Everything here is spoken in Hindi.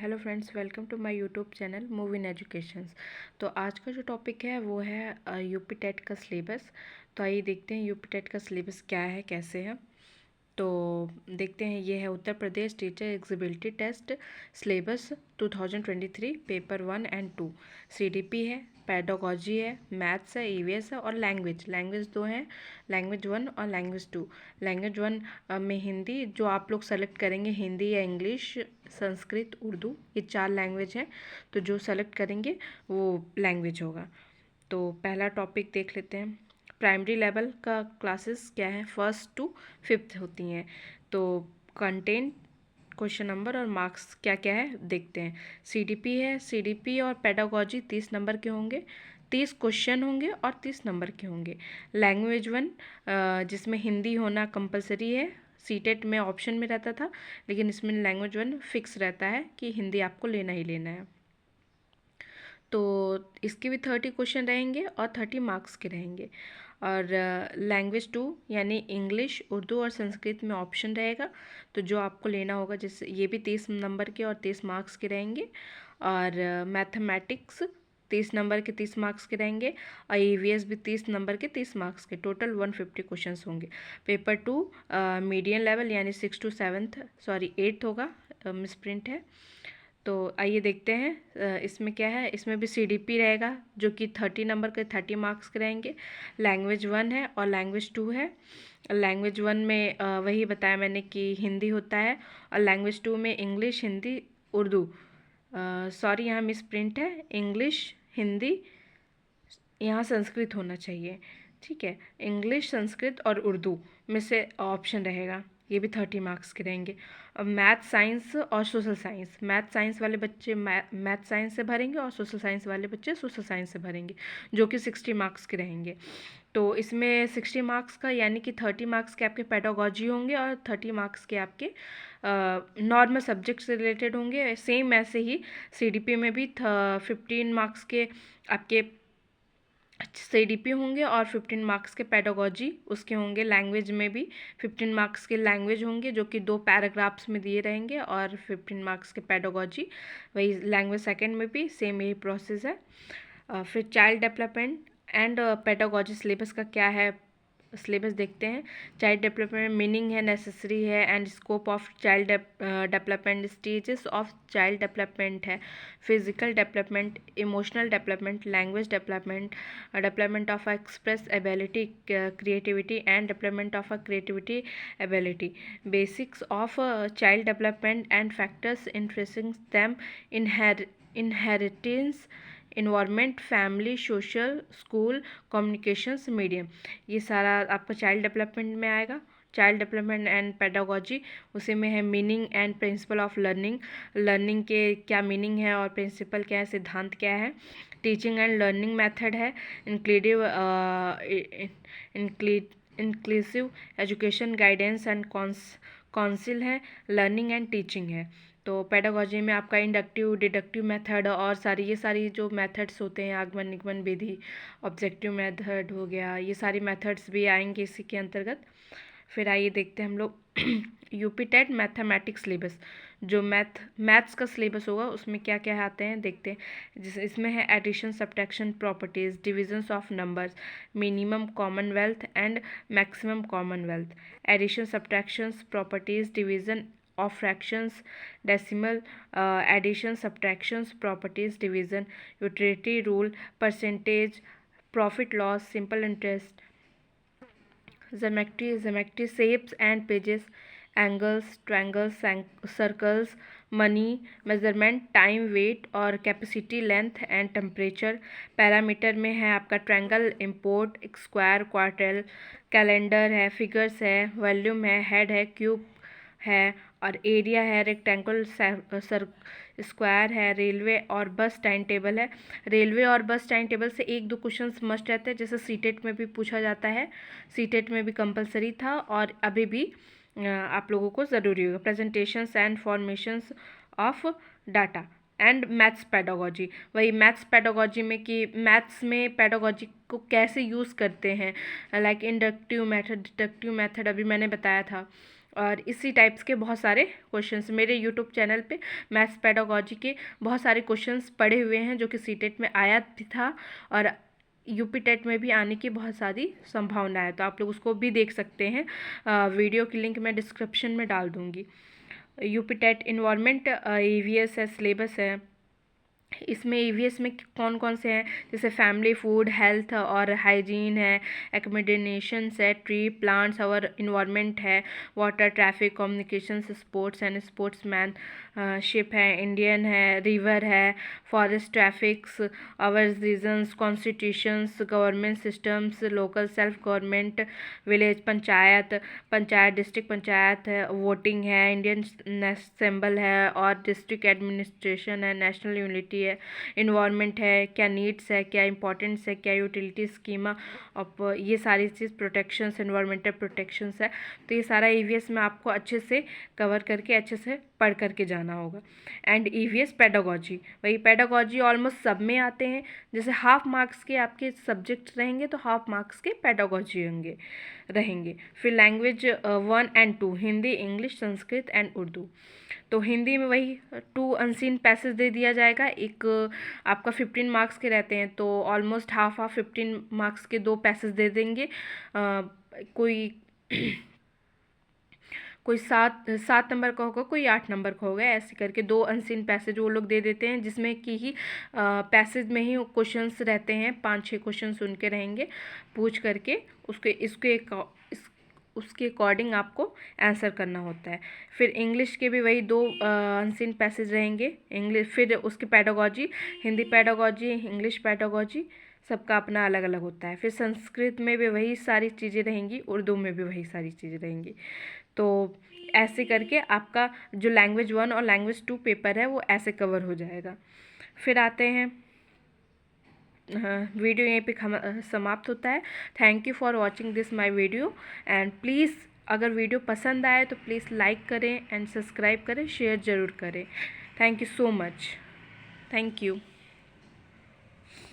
Hello friends, welcome to my YouTube channel move in educations. तो आज का जो टॉपिक है वो है यूपी टेट का सिलेबस। तो आइए देखते हैं यूपी टेट का सिलेबस क्या है, कैसे है। तो देखते हैं, ये है Uttar Pradesh teacher eligibility test syllabus 2023 paper 1 and 2। CDP है, पेडागोजी है, मैथ्स है, ईवीएस है और लैंग्वेज दो हैं, लैंग्वेज 1 और लैंग्वेज 2। लैंग्वेज 1 में हिंदी, जो आप लोग सेलेक्ट करेंगे, हिंदी या इंग्लिश, संस्कृत, उर्दू, ये 4 लैंग्वेज हैं। तो जो सेलेक्ट करेंगे वो लैंग्वेज होगा। तो पहला टॉपिक देख लेते हैं। प्राइमरी लेवल का क्लासेस क्या है, 1st to 5th होती हैं। तो कंटेंट, क्वेश्चन नंबर और मार्क्स क्या क्या है देखते हैं। सीडीपी है, सीडीपी और पेडागोजी 30 नंबर के होंगे, 30 क्वेश्चन होंगे और 30 नंबर के होंगे। लैंग्वेज 1 जिसमें हिंदी होना कंपलसरी है, सीटेट में ऑप्शन में रहता था, लेकिन इसमें लैंग्वेज 1 फिक्स रहता है कि हिंदी आपको लेना ही लेना है। तो इसके भी 30 क्वेश्चन रहेंगे और 30 मार्क्स के रहेंगे। और लैंग्वेज 2 यानी इंग्लिश, उर्दू और संस्कृत में ऑप्शन रहेगा, तो जो आपको लेना होगा, जैसे ये भी 30 नंबर के और 30 मार्क्स के रहेंगे। और मैथमेटिक्स 30 नंबर के 30 मार्क्स के रहेंगे और ईवीएस भी 30 नंबर के 30 मार्क्स के, टोटल 150 क्वेश्चंस होंगे। पेपर 2 मीडियम लेवल यानी 6 to 8th होगा, मिसप्रिंट है। तो आइए देखते हैं इसमें क्या है। इसमें भी सीडीपी रहेगा, जो कि 30 नंबर के 30 मार्क्स के रहेंगे। लैंग्वेज 1 है और लैंग्वेज 2 है। लैंग्वेज 1 में वही बताया मैंने कि हिंदी होता है, और लैंग्वेज 2 में इंग्लिश, हिंदी, उर्दू, सॉरी यहाँ मिस प्रिंट है, इंग्लिश, हिंदी, यहाँ संस्कृत होना चाहिए, ठीक है। इंग्लिश, संस्कृत और उर्दू में से ऑप्शन रहेगा, ये भी 30 मार्क्स के रहेंगे। अब मैथ, साइंस और सोशल साइंस, मैथ साइंस वाले बच्चे मैथ साइंस से भरेंगे और सोशल साइंस वाले बच्चे सोशल साइंस से भरेंगे, जो कि 60 मार्क्स के रहेंगे। तो इसमें 60 मार्क्स का यानी कि 30 मार्क्स के आपके पेडागोजी होंगे और 30 मार्क्स के आपके नॉर्मल सब्जेक्ट से रिलेटेड होंगे। सेम ऐसे ही सीडीपी में भी 15 मार्क्स के आपके सीडीपी होंगे और 15 मार्क्स के पेडागोजी उसके होंगे। लैंग्वेज में भी 15 मार्क्स के लैंग्वेज होंगे, जो कि 2 पैराग्राफ्स में दिए रहेंगे, और 15 मार्क्स के पेडागोजी। वही लैंग्वेज सेकंड में भी सेम यही प्रोसेस है। फिर child development and pedagogy syllabus का क्या है, सिलेबस देखते हैं। चाइल्ड डेवलपमेंट मीनिंग है, नेसेसरी है and scope of child development, stages of child development है, physical development, emotional development, language development, development of express ability, creativity and development of creativity ability, basics of child development and factors influencing them, inheritance, environment, family, social, school, communications, medium, ये सारा आपका चाइल्ड डेवलपमेंट में आएगा। चाइल्ड डेवलपमेंट एंड पेडागोजी, उसी में है meaning and principle of learning, learning के क्या मीनिंग है और प्रिंसिपल क्या है, सिद्धांत क्या है। टीचिंग एंड लर्निंग मेथड है, inclusive inclusive education, guidance and council है, लर्निंग एंड टीचिंग है। तो पेडागोजी में आपका इंडक्टिव, डिडक्टिव मेथड और ये सारी जो मेथड्स होते हैं, आगमन, निगमन, विधि, ऑब्जेक्टिव मेथड हो गया, ये सारी मेथड्स भी आएंगे इसी के अंतर्गत। फिर आइए देखते हैं हम लोग यूपी टेट मैथमेटिक्स सिलेबस, जो मैथ्स का सिलेबस होगा उसमें क्या क्या आते हैं देखते हैं। जिस इसमें है addition, subtraction, properties, divisions of numbers, minimum commonwealth and maximum commonwealth, addition, subtractions, properties, division of fractions, decimal, addition, subtractions, properties, division, utility rule, percentage, profit loss, simple interest, geometry, shapes and pages, angles, triangles, circles, money, measurement, time, weight और capacity, length and temperature. Parameter में है आपका triangle, import, square, quarter, calendar है, फिगर्स है, वॉल्यूम है, हेड है, क्यूब है और एरिया है, रेक्टेंगल, स्क्वायर है, रेलवे और बस टाइम टेबल है। रेलवे और बस टाइम टेबल से 1-2 क्वेश्चंस मस्ट रहते हैं, जैसे सीटेट में भी पूछा जाता है, सीटेट में भी कंपलसरी था और अभी भी आप लोगों को ज़रूरी होगा। Presentations and formations of data and maths pedagogy, वही मैथ्स पेडागोजी में कि मैथ्स में पेडागोजी को कैसे यूज़ करते हैं, like inductive method, deductive method अभी मैंने बताया था, और इसी टाइप्स के बहुत सारे क्वेश्चंस मेरे यूट्यूब चैनल पे मैथ्स पेडागोजी के बहुत सारे क्वेश्चंस पड़े हुए हैं, जो कि सीटेट में आया भी था और यूपी टेट में भी आने की बहुत सारी संभावना है। तो आप लोग उसको भी देख सकते हैं, वीडियो की लिंक मैं डिस्क्रिप्शन में डाल दूँगी। यूपी टेट इन्वायरमेंट EVS है, सिलेबस है। इसमें EVS में कौन कौन से हैं, जैसे फैमिली, फूड, हेल्थ और हाइजीन है, एकोमोडेशंस है, ट्री प्लांट्स और इन्वायरमेंट है, water, traffic, communications, sports and sportsmanship है, इंडियन है, रिवर है, forest, traffics, our regions, constitutions, government systems, local self government, village panchayat, panchayat, district panchayat है, वोटिंग है, इंडियन सिंबल है और डिस्ट्रिक्ट एडमिनिस्ट्रेशन है, नेशनल यूनिटी है, इन्वायरमेंट है, क्या नीड्स है, क्या इंपॉर्टेंस है, क्या यूटिलिटी स्कीमा और ये सारी चीज़, प्रोटेक्शंस, इन्वायरमेंटल प्रोटेक्शंस है। तो ये सारा EVS में आपको अच्छे से कवर करके अच्छे से पढ़ करके जाना होगा। एंड EVS पेडागोजी, वही पेडागोजी ऑलमोस्ट सब में आते हैं। जैसे हाफ मार्क्स के आपके सब्जेक्ट रहेंगे तो हाफ मार्क्स के पेडागोजी रहेंगे। फिर language 1 and 2, Hindi, English, Sanskrit and Urdu. तो हिंदी में वही 2 अनसीन पैसेज दे दिया जाएगा। एक आपका 15 मार्क्स के रहते हैं, तो ऑलमोस्ट हाफ 15 मार्क्स के 2 पैसेज दे देंगे। कोई कोई 7 नंबर का होगा, कोई 8 नंबर का होगा, ऐसे करके 2 अनसीन पैसेज वो लोग दे देते हैं, जिसमें कि ही पैसेज में ही क्वेश्चंस रहते हैं, 5-6 क्वेश्चंस उनके रहेंगे, पूछ करके उसके अकॉर्डिंग आपको आंसर करना होता है। फिर इंग्लिश के भी वही 2 अनसीन पैसेज रहेंगे, इंग्लिश, फिर उसकी pedagogy, Hindi pedagogy, English pedagogy, सबका अपना अलग अलग होता है। फिर संस्कृत में भी वही सारी चीज़ें रहेंगी, उर्दू में भी वही सारी चीज़ें रहेंगी। तो ऐसे करके आपका जो लैंग्वेज 1 और लैंग्वेज 2 पेपर है वो ऐसे कवर हो जाएगा। फिर आते हैं, वीडियो यहीं पे समाप्त होता है। Thank you for watching this my video and please अगर वीडियो पसंद आए तो प्लीज़ लाइक करें एंड सब्सक्राइब करें, शेयर ज़रूर करें। Thank you so much. Thank you.